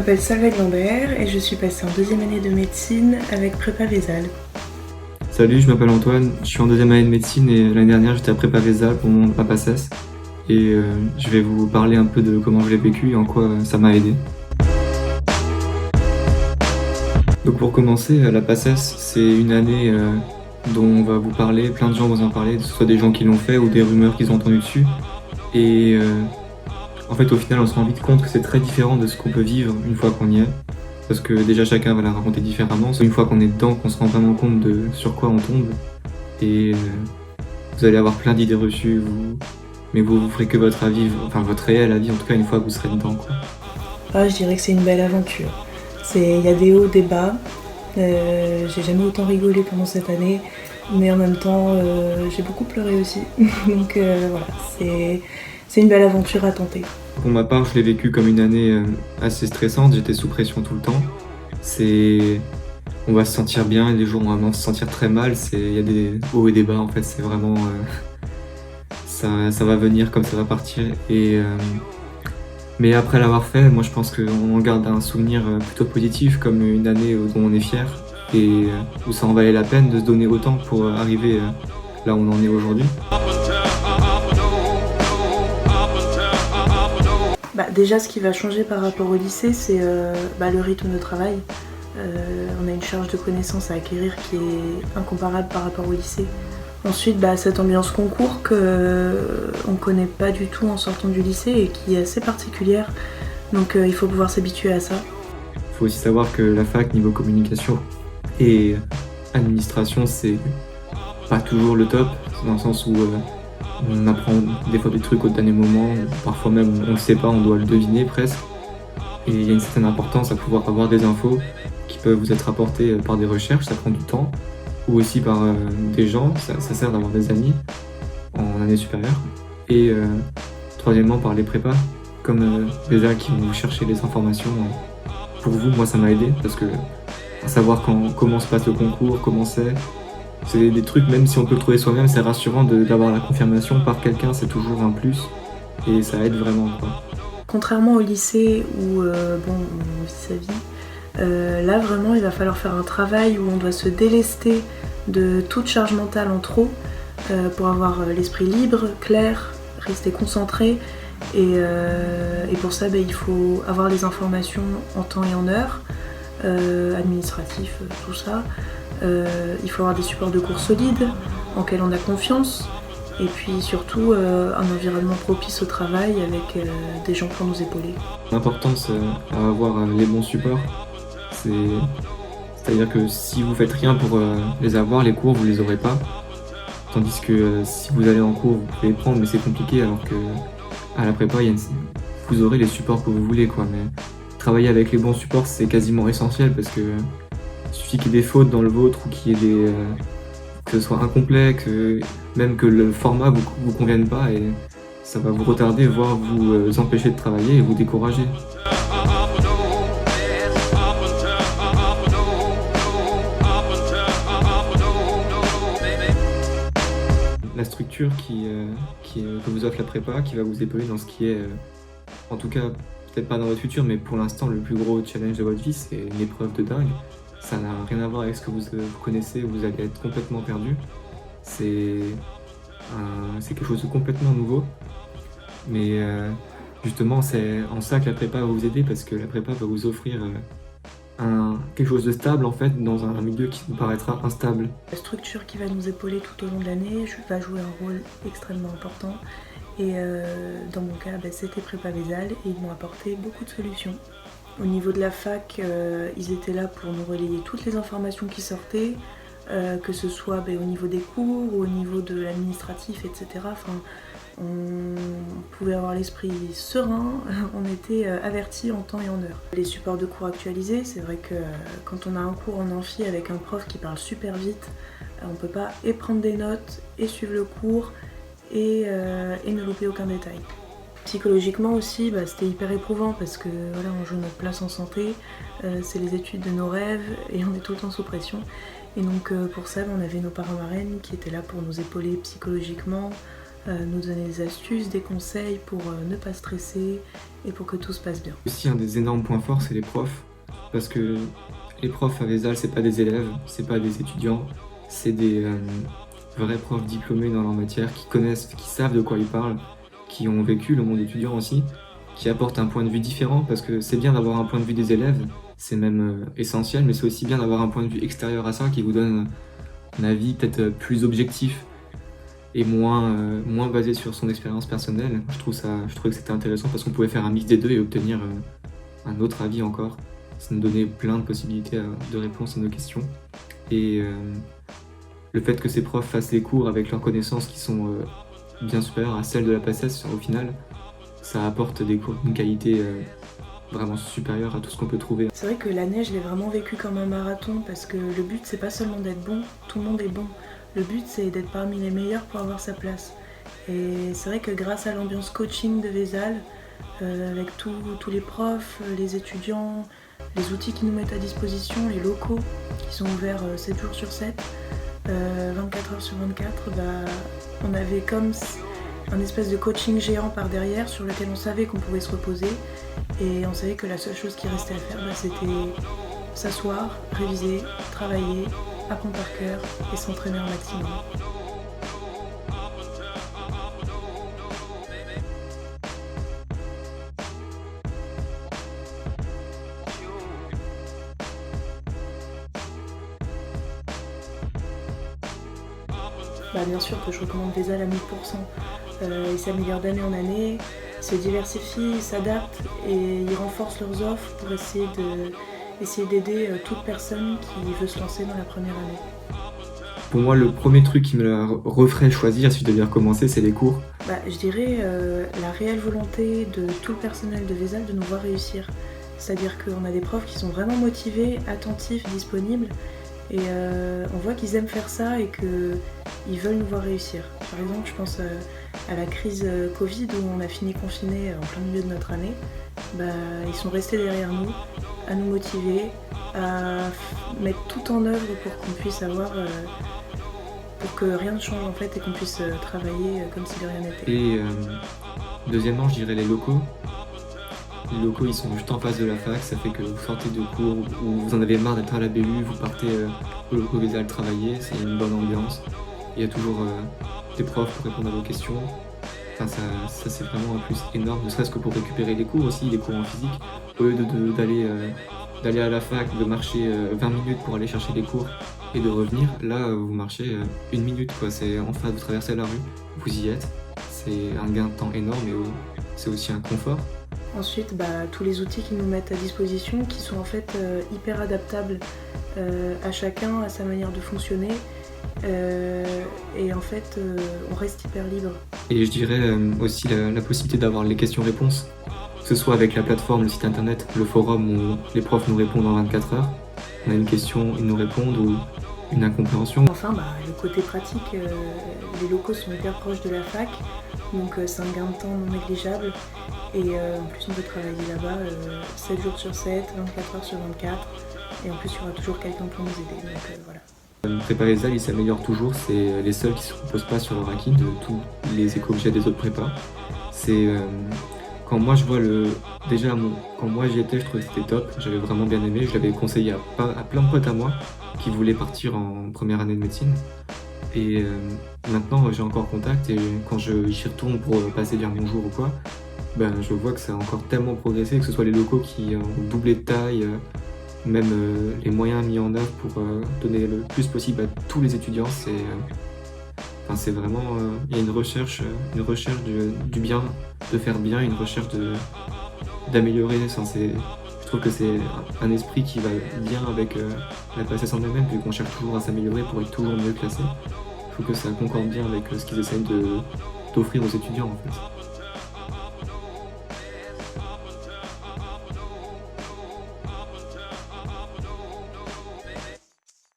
m'appelle Salvette Lambert et je suis passée en deuxième année de médecine avec prépa Vésal. Salut, je m'appelle Antoine, je suis en deuxième année de médecine et l'année dernière j'étais à prépa Vésal pour mon PACES et je vais vous parler un peu de comment je l'ai vécu et en quoi ça m'a aidé. Donc pour commencer, la PACES c'est une année dont on va vous parler, plein de gens vont en parler, que ce soit des gens qui l'ont fait ou des rumeurs qu'ils ont entendues dessus. Et en fait au final on se rend vite compte que c'est très différent de ce qu'on peut vivre une fois qu'on y est. Parce que déjà chacun va la raconter différemment. C'est une fois qu'on est dedans qu'on se rend vraiment compte de sur quoi on tombe. Et vous allez avoir plein d'idées reçues, mais vous ferez que votre avis, enfin votre réel avis en tout cas une fois que vous serez dedans, quoi. Ah, je dirais que c'est une belle aventure. Il y a des hauts, des bas. J'ai jamais autant rigolé pendant cette année, mais en même temps j'ai beaucoup pleuré aussi. Donc voilà, c'est une belle aventure à tenter. Pour ma part, je l'ai vécu comme une année assez stressante, j'étais sous pression tout le temps. On va se sentir bien et des jours où on va se sentir très mal, il y a des hauts et des bas en fait, c'est vraiment... ça va venir comme ça va partir. Mais après l'avoir fait, moi je pense qu'on en garde un souvenir plutôt positif, comme une année dont on est fier et où ça en valait la peine de se donner autant pour arriver là où on en est aujourd'hui. Déjà, ce qui va changer par rapport au lycée, c'est le rythme de travail. On a une charge de connaissances à acquérir qui est incomparable par rapport au lycée. Ensuite, cette ambiance concours qu'on ne connaît pas du tout en sortant du lycée et qui est assez particulière. Donc il faut pouvoir s'habituer à ça. Il faut aussi savoir que la fac, niveau communication et administration, c'est pas toujours le top, dans le sens où on apprend des fois des trucs au dernier moment, parfois même on le sait pas, on doit le deviner presque. Et il y a une certaine importance à pouvoir avoir des infos qui peuvent vous être apportées par des recherches, ça prend du temps, ou aussi par des gens, ça sert d'avoir des amis en année supérieure. Et troisièmement par les prépas, comme déjà qui vont vous chercher les informations. Pour vous, moi ça m'a aidé, parce que savoir comment se passe le concours, comment c'est des trucs, même si on peut le trouver soi-même, c'est rassurant d'avoir la confirmation par quelqu'un, c'est toujours un plus, et ça aide vraiment, quoi. Contrairement au lycée où on vit sa vie, là vraiment il va falloir faire un travail où on doit se délester de toute charge mentale en trop pour avoir l'esprit libre, clair, rester concentré et pour ça il faut avoir les informations en temps et en heure, administratif, tout ça. Il faut avoir des supports de cours solides en lesquels on a confiance et puis surtout un environnement propice au travail avec des gens pour nous épauler. L'importance à avoir les bons supports, c'est-à-dire que si vous faites rien pour les avoir, les cours vous les aurez pas. Tandis que si vous allez en cours, vous pouvez les prendre, mais c'est compliqué, alors que à la prépa, vous aurez les supports que vous voulez, quoi. Mais travailler avec les bons supports, c'est quasiment essentiel, parce que il suffit qu'il y ait des fautes dans le vôtre ou qu'il y ait que ce soit incomplet, même que le format vous convienne pas, et ça va vous retarder, voire vous empêcher de travailler et vous décourager. La structure que vous offre la prépa, qui va vous épauler dans ce qui est, en tout cas, peut-être pas dans votre futur, mais pour l'instant, le plus gros challenge de votre vie, c'est une épreuve de dingue. Ça n'a rien à voir avec ce que vous connaissez, vous allez être complètement perdu. C'est quelque chose de complètement nouveau. Mais justement, c'est en ça que la prépa va vous aider, parce que la prépa va vous offrir quelque chose de stable en fait, dans un milieu qui vous paraîtra instable. La structure qui va nous épauler tout au long de l'année va jouer un rôle extrêmement important. Et dans mon cas, c'était prépa Vésal et ils m'ont apporté beaucoup de solutions. Au niveau de la fac, ils étaient là pour nous relayer toutes les informations qui sortaient, que ce soit au niveau des cours ou au niveau de l'administratif, etc. Enfin, on pouvait avoir l'esprit serein, on était avertis en temps et en heure. Les supports de cours actualisés, c'est vrai que quand on a un cours en amphi avec un prof qui parle super vite, on peut pas et prendre des notes, et suivre le cours, et ne louper aucun détail. Psychologiquement aussi, c'était hyper éprouvant parce que voilà, on joue notre place en santé, c'est les études de nos rêves et on est tout le temps sous pression. Et donc pour ça, on avait nos parents marraines qui étaient là pour nous épauler psychologiquement, nous donner des astuces, des conseils pour ne pas stresser et pour que tout se passe bien. Aussi, un des énormes points forts, c'est les profs, parce que les profs à Vézal, c'est pas des élèves, c'est pas des étudiants, c'est des vrais profs diplômés dans leur matière, qui connaissent, qui savent de quoi ils parlent, qui ont vécu le monde étudiant aussi, qui apportent un point de vue différent, parce que c'est bien d'avoir un point de vue des élèves, c'est même essentiel, mais c'est aussi bien d'avoir un point de vue extérieur à ça, qui vous donne un avis peut-être plus objectif et moins basé sur son expérience personnelle. Je trouvais que c'était intéressant parce qu'on pouvait faire un mix des deux et obtenir un autre avis encore. Ça nous donnait plein de possibilités de réponse à nos questions. Et le fait que ces profs fassent les cours avec leurs connaissances qui sont bien supérieures à celles de la PACES, au final, ça apporte des cours d'une qualité vraiment supérieure à tout ce qu'on peut trouver. C'est vrai que l'année, je l'ai vraiment vécu comme un marathon parce que le but, c'est pas seulement d'être bon, tout le monde est bon. Le but, c'est d'être parmi les meilleurs pour avoir sa place. Et c'est vrai que grâce à l'ambiance coaching de Vézal, avec tous les profs, les étudiants, les outils qu'ils nous mettent à disposition, les locaux qui sont ouverts 7 jours sur 7, 24 heures sur 24, on avait comme un espèce de coaching géant par derrière sur lequel on savait qu'on pouvait se reposer et on savait que la seule chose qui restait à faire, c'était s'asseoir, réviser, travailler, apprendre par cœur et s'entraîner au maximum. Bien sûr que je recommande Vézal à 1000%. Ils s'améliorent d'année en année, ils se diversifient, ils s'adaptent et ils renforcent leurs offres pour essayer d'aider toute personne qui veut se lancer dans la première année. Pour moi, le premier truc qui me la referait choisir si je devais recommencer, c'est les cours. Je dirais la réelle volonté de tout le personnel de Vézal de nous voir réussir. C'est-à-dire qu'on a des profs qui sont vraiment motivés, attentifs, disponibles. Et on voit qu'ils aiment faire ça et qu'ils veulent nous voir réussir. Par exemple, je pense à la crise Covid où on a fini confinés en plein milieu de notre année. Ils sont restés derrière nous, à nous motiver, à mettre tout en œuvre pour qu'on puisse pour que rien ne change en fait et qu'on puisse travailler comme si de rien n'était. Et deuxièmement, je dirais les locaux. Les locaux, ils sont juste en face de la fac, ça fait que vous sortez de cours ou vous en avez marre d'être à la BU, vous partez au local Vézal travailler, c'est une bonne ambiance. Il y a toujours des profs pour répondre à vos questions. Enfin, ça c'est vraiment un plus énorme, ne serait-ce que pour récupérer les cours aussi, les cours en physique. Au lieu d'aller à la fac, de marcher 20 minutes pour aller chercher les cours et de revenir, là vous marchez 1 minute, quoi. C'est en face, vous traversez la rue, vous y êtes. C'est un gain de temps énorme et c'est aussi un confort. Ensuite, tous les outils qu'ils nous mettent à disposition qui sont en fait hyper adaptables à chacun, à sa manière de fonctionner. Et en fait, on reste hyper libre. Et je dirais aussi la possibilité d'avoir les questions-réponses, que ce soit avec la plateforme, le site internet, le forum où les profs nous répondent en 24 heures. On a une question, ils nous répondent ou une incompréhension. Enfin, le côté pratique, les locaux sont hyper proches de la fac, donc c'est un gain de temps non négligeable. Et en plus, on peut travailler là-bas 7 jours sur 7, 24 heures sur 24. Et en plus, il y aura toujours quelqu'un pour nous aider. Donc voilà. Prépa Vézal, ils s'améliorent toujours. C'est les seuls qui ne se reposent pas sur leur acquis de tous les éco-objets des autres prépas. C'est quand moi je vois quand moi j'y étais, je trouvais que c'était top. J'avais vraiment bien aimé. Je l'avais conseillé à plein de potes à moi qui voulaient partir en première année de médecine. Et maintenant, j'ai encore contact et quand j'y retourne pour passer dire bonjour ou quoi, je vois que ça a encore tellement progressé, que ce soit les locaux qui ont doublé de taille, même les moyens mis en œuvre pour donner le plus possible à tous les étudiants. C'est vraiment, il y a une recherche du bien, de faire bien, une recherche d'améliorer. Je trouve que c'est un esprit qui va bien avec la PACES en elle-même, vu qu'on cherche toujours à s'améliorer pour être toujours mieux classé. Je trouve que ça concorde bien avec ce qu'ils essayent d'offrir aux étudiants en fait.